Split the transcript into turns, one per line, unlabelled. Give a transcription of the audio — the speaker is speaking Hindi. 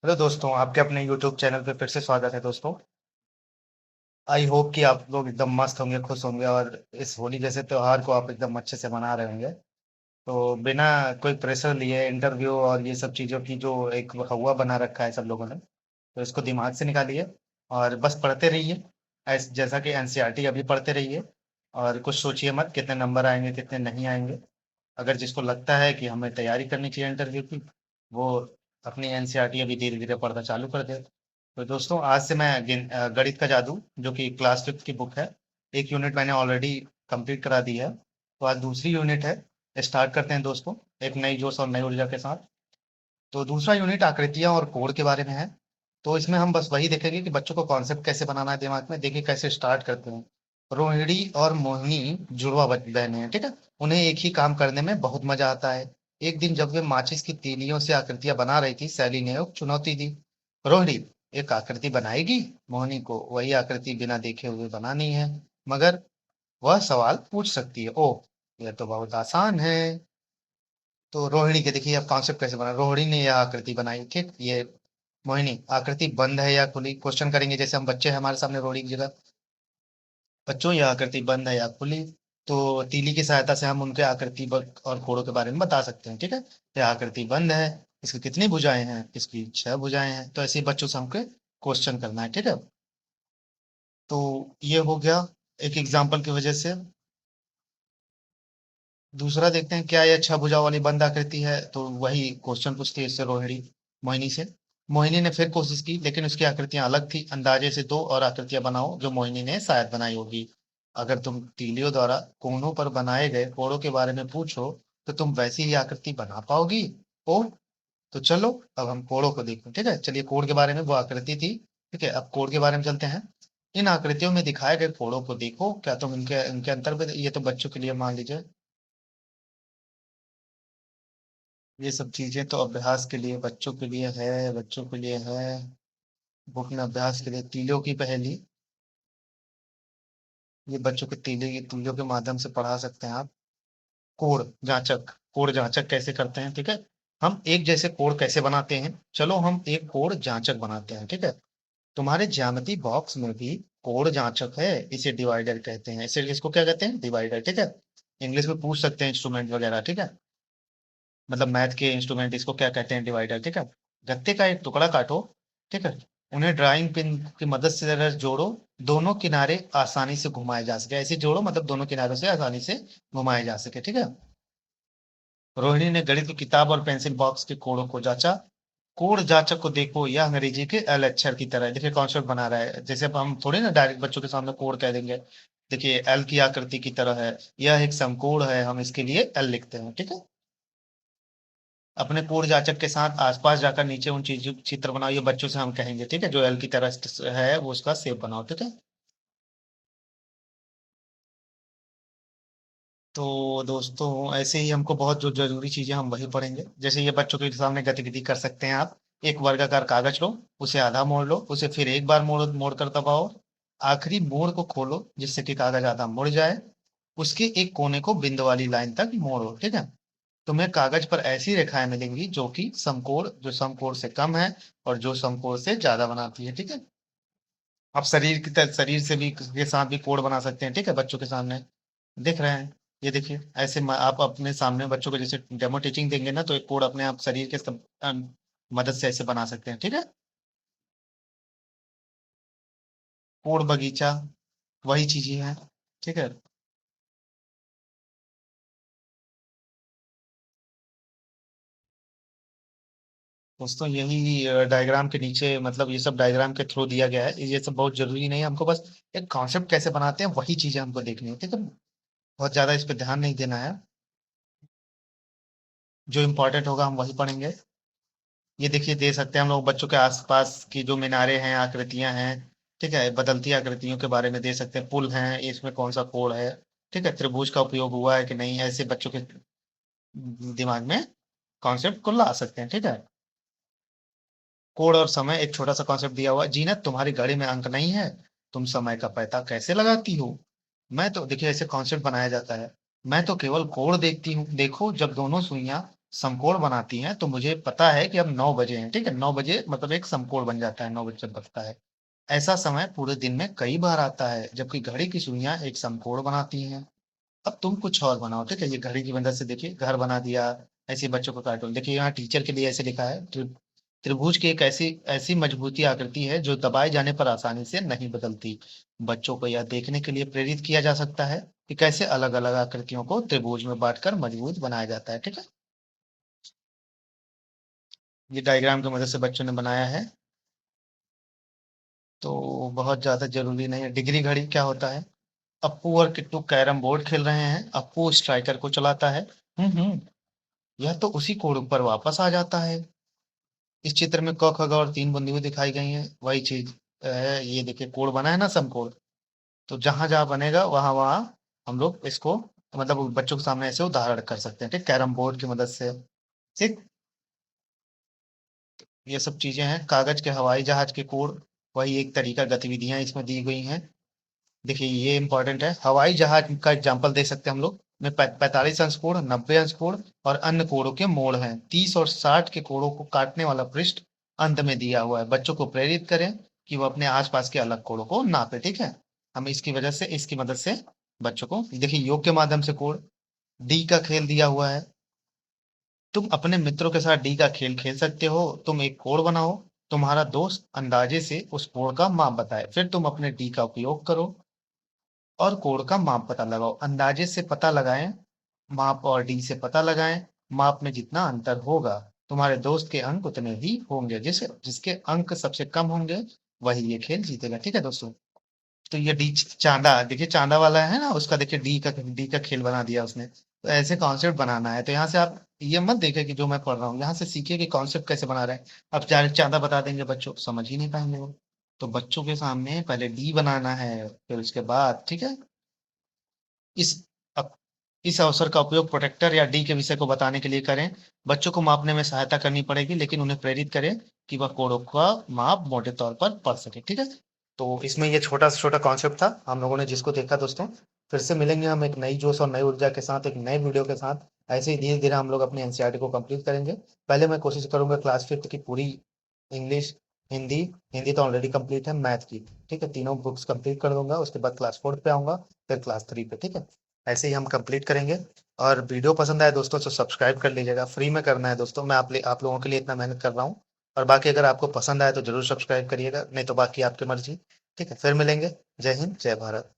हेलो दोस्तों, आपके अपने यूट्यूब चैनल पे फिर से स्वागत है दोस्तों। आई होप कि आप लोग एकदम मस्त होंगे, खुश होंगे और इस होली जैसे त्योहार को आप एकदम अच्छे से मना रहे होंगे। तो बिना कोई प्रेशर लिए इंटरव्यू और ये सब चीज़ों की जो एक हवा बना रखा है सब लोगों ने, तो इसको दिमाग से निकालिए और बस पढ़ते रहिए। जैसा कि एनसीईआरटी अभी पढ़ते रहिए और कुछ सोचिए मत कितने नंबर आएंगे कितने नहीं आएंगे। अगर जिसको लगता है कि हमें तैयारी करनी चाहिए इंटरव्यू की, वो अपनी एनसीईआरटी अभी धीरे धीरे पढ़ना चालू कर दे। तो दोस्तों, आज से मैं गणित का जादू, जो कि क्लास फिफ्थ की बुक है, एक यूनिट मैंने ऑलरेडी कंप्लीट करा दी है। तो आज दूसरी यूनिट है। स्टार्ट करते हैं दोस्तों, एक नई जोश और नई ऊर्जा के साथ। तो दूसरा यूनिट आकृतियां और कोण के बारे में है। तो इसमें हम बस वही देखेंगे कि बच्चों को कॉन्सेप्ट कैसे बनाना है दिमाग में। देखिए कैसे स्टार्ट करते हैं। रोहिणी और मोहिनी जुड़वा बहनें हैं, ठीक है। उन्हें एक ही काम करने में बहुत मजा आता है। एक दिन जब वे माचिस की तीलियों से आकृतियां बना रही थी, सैली ने एक चुनौती दी। रोहिणी, एक आकृति बनाएगी। मोहिनी को वही आकृति बिना देखे हुए बनानी है, मगर वह सवाल पूछ सकती है। ओह, यह तो बहुत आसान है। तो रोहिणी के देखिए अब कॉन्सेप्ट कैसे बना। रोहिणी ने यह आकृति बनाई, ठीक। ये मोहिनी, आकृति बंद है या खुली, क्वेश्चन करेंगे। जैसे हम बच्चे हैं हमारे सामने रोहिणी की जगह, बच्चों यह आकृति बंद है या खुली। तो तीली की सहायता से हम उनके आकृति और कोणों के बारे में बता सकते हैं, ठीक है। यह आकृति बंद है, इसकी कितनी भुजाएं हैं, इसकी 6 भुजाएं हैं। तो ऐसे ही बच्चों से हमको क्वेश्चन करना है, ठीक है। तो ये हो गया एक एग्जाम्पल की वजह से। दूसरा देखते हैं, क्या यह 6 भुजाओं वाली बंद आकृति है। तो वही क्वेश्चन पूछती है इससे रोहिणी, मोहिनी से। मोहिनी ने फिर कोशिश की, लेकिन उसकी आकृतियां अलग थी। अंदाजे से दो और आकृतियां बनाओ जो मोहिनी ने शायद बनाई होगी। अगर तुम तीलियों द्वारा कोनों पर बनाए गए कोणों के बारे में पूछो, तो तुम वैसी ही आकृति बना पाओगी। ओ, तो चलो अब हम कोणों को देखें, ठीक है। चलिए, कोण के बारे में, वो आकृति थी, ठीक है। अब कोण के बारे में चलते हैं। इन आकृतियों में दिखाए गए कोणों को देखो, क्या तुम इनके इनके अंतर, ये तो बच्चों के लिए मान लीजिए। ये सब चीजें तो अभ्यास के लिए, बच्चों के लिए है, बच्चों के लिए है। बुक में अभ्यास के लिए तीलियों की पहेली, ये बच्चों के तीलियों के माध्यम से पढ़ा सकते हैं आप। कोण जांचक कैसे करते हैं, ठीक है। हम एक जैसे कोण कैसे बनाते हैं, चलो हम एक कोण जांचक बनाते हैं, ठीक है। तुम्हारे ज्यामिति बॉक्स में भी कोण जांचक है, इसे डिवाइडर कहते हैं। इसे इसको क्या कहते हैं, डिवाइडर, ठीक है। इंग्लिश में पूछ सकते हैं इंस्ट्रूमेंट वगैरह, ठीक है। मतलब मैथ के इंस्ट्रूमेंट इसको क्या कहते हैं, डिवाइडर, ठीक है। गत्ते का एक टुकड़ा काटो, ठीक है। उन्हें ड्राइंग पिन की मदद से जरा जोड़ो, दोनों किनारे आसानी से घुमाए जा सके। ऐसे जोड़ो मतलब दोनों किनारों से आसानी से घुमाए जा सके, ठीक है। रोहिणी ने गणित की किताब और पेंसिल बॉक्स के कोणों को जांचा। कोण जांचक को देखो, यह अंग्रेजी के एल अक्षर की तरह है। देखिए कॉन्सेप्ट बना रहा है, जैसे अब हम थोड़ी ना डायरेक्ट बच्चों के सामने कोण कह देंगे। देखिए एल की आकृति की तरह है, यह एक समकोण है, हम इसके लिए एल लिखते हैं, ठीक है। अपने कोण जाचक के साथ आसपास जाकर नीचे उन चीजों चित्र बनाओ, ये बच्चों से हम कहेंगे, ठीक है। जो एल की तरह है वो उसका शेप बनाओ, ठीक है। तो दोस्तों, ऐसे ही हमको बहुत जो जरूरी चीजें हम वही पढ़ेंगे। जैसे ये बच्चों के सामने गतिविधि कर सकते हैं आप। एक वर्गाकार कागज लो, उसे आधा मोड़ लो, उसे फिर एक बार मोड़ कर दबाओ। आखिरी मोड़ को खोलो जिससे कि कागज आधा मुड़ जाए। उसके एक कोने को बिंदु वाली लाइन तक मोड़ो, ठीक है। तुम्हें कागज पर ऐसी रेखाएं मिलेंगी जो समकोण से कम है और जो समकोण से ज्यादा बनाती है, ठीक है। आप शरीर से भी के साथ भी कोण बना सकते हैं, ठीक है, बच्चों के सामने। दिख रहे हैं, ये देखिए ऐसे आप अपने सामने बच्चों को जैसे डेमो टीचिंग देंगे ना, तो एक कोड अपने आप शरीर के मदद से ऐसे बना सकते हैं, ठीक है। कोड बगीचा, वही चीज ही है, ठीक है। दोस्तों, यही डायग्राम के नीचे, मतलब ये सब डायग्राम के थ्रू दिया गया है। ये सब बहुत जरूरी नहीं है, हमको बस एक कॉन्सेप्ट कैसे बनाते हैं वही चीजें हमको देखनी है, ठीक है। बहुत ज्यादा इस पे ध्यान नहीं देना है। जो इम्पोर्टेंट होगा हम वही पढ़ेंगे। ये देखिए, दे सकते हैं हम लोग बच्चों के आसपास की जो मीनारे हैं, आकृतियां हैं, ठीक है। बदलती आकृतियों के बारे में दे सकते हैं। पुल हैं, इसमें कौन सा कोण है, ठीक है। त्रिभुज का उपयोग हुआ है कि नहीं, ऐसे बच्चों के दिमाग में कॉन्सेप्ट को ला सकते हैं, ठीक है। कोण और समय, एक छोटा सा कॉन्सेप्ट दिया हुआ है। जीनत, तुम्हारी घड़ी में अंक नहीं है, तुम समय का पता कैसे लगाती हो। मैं तो देखिए ऐसे कॉन्सेप्ट बनाया जाता है। मैं तो केवल कोण देखती हूँ, देखो जब दोनों सुइयां समकोण बनाती हैं तो मुझे पता है कि अब 9 बजे हैं, ठीक है, 9 बजे मतलब एक समकोण बन जाता है, 9 बजे जब बजता है। ऐसा समय पूरे दिन में कई बार आता है जबकि घड़ी की सुइयां एक समकोण बनाती हैं। अब तुम कुछ और बनाओ, ठीक है, ये घड़ी की मदद से देखिए घर बना दिया। ऐसे ही बच्चों को कार्टून देखिए, यहाँ टीचर के लिए ऐसे लिखा है, त्रिभुज की एक ऐसी ऐसी मजबूती आकृति है जो दबाए जाने पर आसानी से नहीं बदलती। बच्चों को यह देखने के लिए प्रेरित किया जा सकता है कि कैसे अलग अलग आकृतियों को त्रिभुज में बांटकर मजबूत बनाया जाता है, ठीक है। ये डायग्राम की मदद से बच्चों ने बनाया है। तो बहुत ज्यादा जरूरी नहीं है। डिग्री घड़ी क्या होता है? अप्पू और किट्टू कैरम बोर्ड खेल रहे हैं, अप्पू स्ट्राइकर को चलाता है। हम्म। यह तो उसी कोड पर वापस आ जाता है। इस चित्र में क ख ग और 3 बूंदी दिखाई गई हैं, वही चीज है। ये देखिए कोड बना है ना, सम कोड। तो जहां जहां बनेगा वहां वहां हम लोग इसको मतलब बच्चों के सामने ऐसे उदाहरण कर सकते हैं, ठीक, कैरम बोर्ड की मदद से। ठीक। ये सब चीजें हैं, कागज के हवाई जहाज के कोड, वही एक तरीका गतिविधियां इसमें दी गई हैं। देखिए ये इंपॉर्टेंट है, हवाई जहाज का एग्जांपल दे सकते हैं हम लोग में 45 अंश कोण, 90 अंश कोण और अन्य कोणों के मोड़ हैं। 30 और 60 के कोणों को काटने वाला पृष्ठ अंत में दिया हुआ है। बच्चों को प्रेरित करें कि वो अपने आसपास के अलग कोणों को नापे, ठीक है। हम इसकी मदद से बच्चों को देखिए योग के माध्यम से कोण, डी का खेल दिया हुआ है। तुम अपने मित्रों के साथ डी का खेल खेल सकते हो। तुम एक कोण बनाओ, तुम्हारा दोस्त अंदाजे से उस कोण का माप बताए, फिर तुम अपने डी का उपयोग करो और कोण का माप पता लगाओ। अंदाजे से पता लगाएं, माप और डी से पता लगाएं। माप में जितना अंतर होगा, तुम्हारे दोस्त के अंक उतने ही होंगे। जिसे जिसके अंक सबसे कम होंगे वही ये खेल जीतेगा, ठीक है दोस्तों। तो ये डी चांदा देखिए, चांदा वाला है ना, उसका देखिए डी का खेल बना दिया उसने। तो ऐसे कॉन्सेप्ट बनाना है। तो यहाँ से आप ये मत देखे कि जो मैं पढ़ रहा हूँ, यहाँ से सीखिए कि कॉन्सेप्ट कैसे बना रहे हैं। अब चांदा बता देंगे बच्चों समझ ही नहीं पाएंगे वो। तो बच्चों के सामने पहले डी बनाना है, फिर उसके बाद, ठीक है, इस अप- इस अवसर का उपयोग प्रोटेक्टर या डी के विषय को बताने के लिए करें। बच्चों को मापने में सहायता करनी पड़ेगी, लेकिन उन्हें प्रेरित करें कि वह कोड़ों का माप मोटे तौर पर पढ़ सके, ठीक है। तो इसमें ये छोटा से छोटा कॉन्सेप्ट था हम लोगों ने जिसको देखा दोस्तों। फिर से मिलेंगे हम एक नई जोश और नई ऊर्जा के साथ, एक नए वीडियो के साथ। ऐसे ही धीरे धीरे हम लोग अपनी एनसीईआरटी को कंप्लीट करेंगे। पहले मैं कोशिश करूंगा क्लास फिफ्थ की पूरी इंग्लिश, हिंदी, हिंदी तो ऑलरेडी कंप्लीट है, मैथ की, ठीक है, तीनों बुक्स कंप्लीट कर दूंगा। उसके बाद क्लास फोर्थ पे आऊंगा, फिर क्लास थ्री पे, ठीक है। ऐसे ही हम कंप्लीट करेंगे। और वीडियो पसंद आए दोस्तों तो सब्सक्राइब कर लीजिएगा, फ्री में करना है दोस्तों। मैं आप लोगों के लिए इतना मेहनत कर रहा हूँ। और बाकी अगर आपको पसंद आए तो जरूर सब्सक्राइब करिएगा, नहीं तो बाकी आपकी मर्जी। ठीक है, फिर मिलेंगे। जय हिंद, जय भारत।